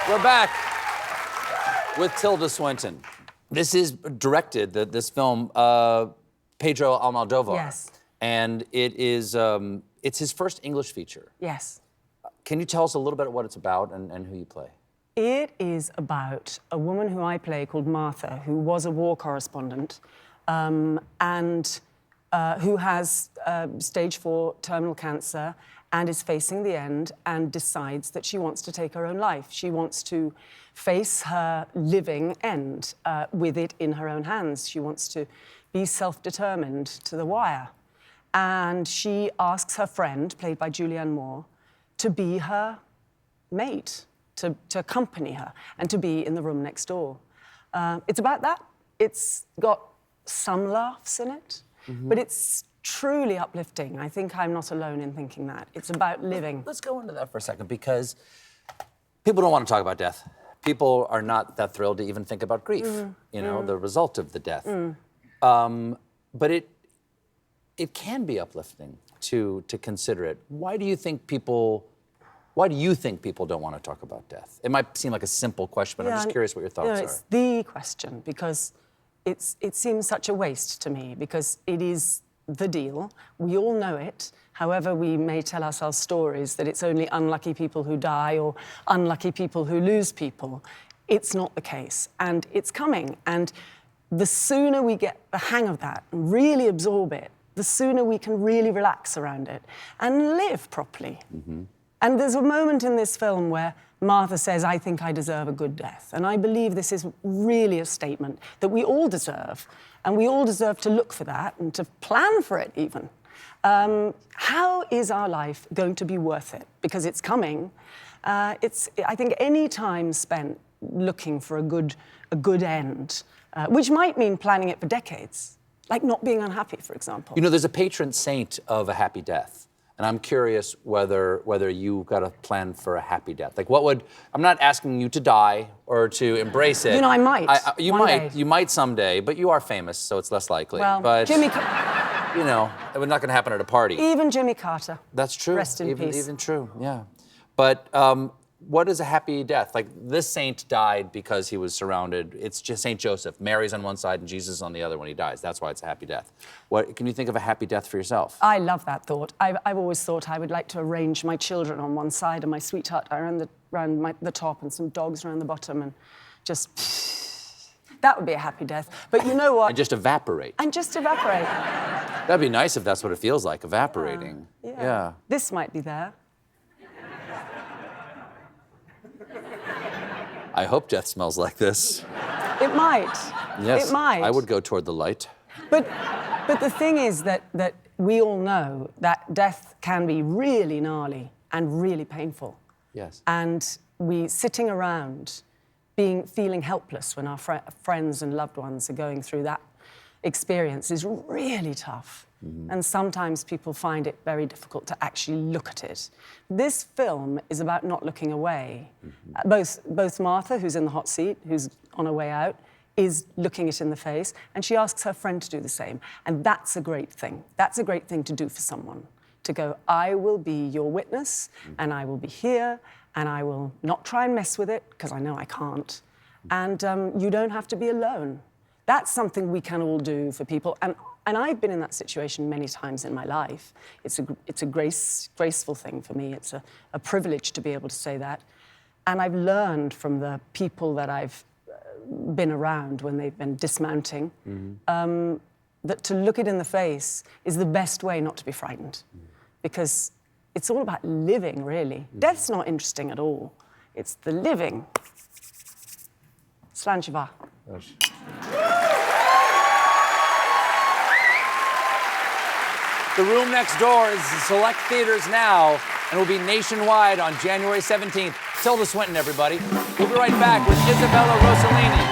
We're back with Tilda Swinton. This is directed, this film, Pedro Almodovar. Yes. And it is, it's his first English feature. Yes. Can you tell us a little bit what it's about and who you play? It is about a woman who I play called Martha, who was a war correspondent and who has stage 4 terminal cancer and is facing the end and decides that she wants to take her own life. She wants to face her living end with it in her own hands. She wants to be self-determined to the wire. And she asks her friend, played by Julianne Moore, to be her mate, to accompany her and to be in the room next door. It's about that. It's got some laughs in it, but it's truly uplifting. I think I'm not alone in thinking that. It's about living. Let's go into that for a second, because people don't want to talk about death. People are not that thrilled to even think about grief, you know, the result of the death. But it can be uplifting to consider it. Why do you think people don't want to talk about death? It might seem like a simple question, but I'm just curious what your thoughts are. It's the question, because it seems such a waste to me, because it is the deal. We all know it. However, we may tell ourselves stories that it's only unlucky people who die or unlucky people who lose people. It's not the case, and it's coming. And the sooner we get the hang of that and really absorb it, the sooner we can really relax around it and live properly. And there's a moment in this film where Martha says, "I think I deserve a good death." And I believe this is really a statement that we all deserve, and we all deserve to look for that and to plan for it even. How is our life going to be worth it? Because it's coming. I think any time spent looking for a good end, which might mean planning it for decades, like not being unhappy, for example. You know, there's a patron saint of a happy death. And I'm curious whether you got a plan for a happy death. Like, I'm not asking you to die or to embrace it. You know, I might. You might someday, but you are famous, so it's less likely. Well, but, you know, it was not gonna happen at a party. Even Jimmy Carter. That's true. Rest in peace. Even true, yeah. But what is a happy death? Like, this saint died because he was surrounded. It's just Saint Joseph. Mary's on one side and Jesus on the other when he dies. That's why it's a happy death. Can you think of a happy death for yourself? I love that thought. I've always thought I would like to arrange my children on one side and my sweetheart around the top and some dogs around the bottom and just... That would be a happy death. But you know what? And just evaporate. And just evaporate. That'd be nice if that's what it feels like, evaporating. Yeah. This might be there. I hope death smells like this. It might. Yes, it might. I would go toward the light. But the thing is that we all know that death can be really gnarly and really painful. Yes. And we sitting around feeling helpless when our friends and loved ones are going through that experience is really tough. And sometimes people find it very difficult to actually look at it. This film is about not looking away. Both Martha, who's in the hot seat, who's on her way out, is looking it in the face, and she asks her friend to do the same. And that's a great thing. That's a great thing to do for someone. To go, I will be your witness, and I will be here, and I will not try and mess with it, because I know I can't. And you don't have to be alone. That's something we can all do for people. And I've been in that situation many times in my life. It's a graceful thing for me. It's a privilege to be able to say that. And I've learned from the people that I've been around when they've been dismounting, that to look it in the face is the best way not to be frightened. Because it's all about living, really. Death's not interesting at all. It's the living. Slán Shiva. The Room Next Door is in select theaters now and will be nationwide on January 17th. Tilda Swinton, everybody. We'll be right back with Isabella Rossellini.